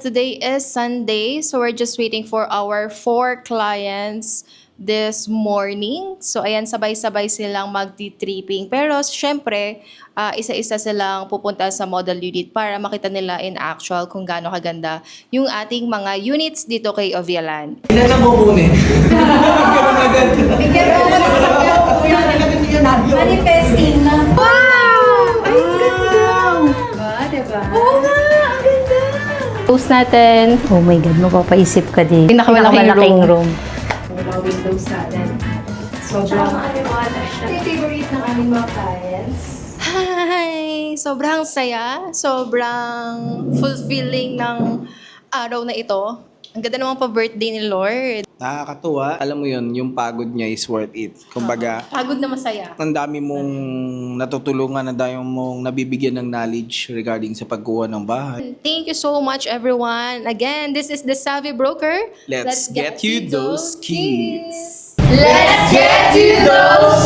today is Sunday, so we're just waiting for our 4 clients this morning. So ayan, sabay-sabay silang magti-tripping. Pero syempre, isa-isa silang pupunta sa model unit para makita nila in actual kung gaano kaganda yung ating mga units dito kay Ovialand. Ilan na bubunin? Ganun agad. Bigyan mo na sa kuya. Manifesting na. Wow! Ay, ganda! Ba, diba? Oo nga, ang ganda! Post natin. Oh my God, mapapaisip ka din. Pinakamalaking room. Mga windows natin. Sobrang animada siya. Ito yung favorite ng aming mga clients. Hi! Sobrang saya, sobrang fulfilling ng araw na ito. Ang ganda naman pa-birthday ni Lord. Nakakatuwa. Alam mo yun, yung pagod niya is worth it. Kumbaga, Pagod na masaya. ang dami mong natutulungan, ang dami mong nabibigyan ng knowledge regarding sa pagkuha ng bahay. Thank you so much, everyone. Again, this is the Savvy Broker. Let's get you those keys. Let's get you those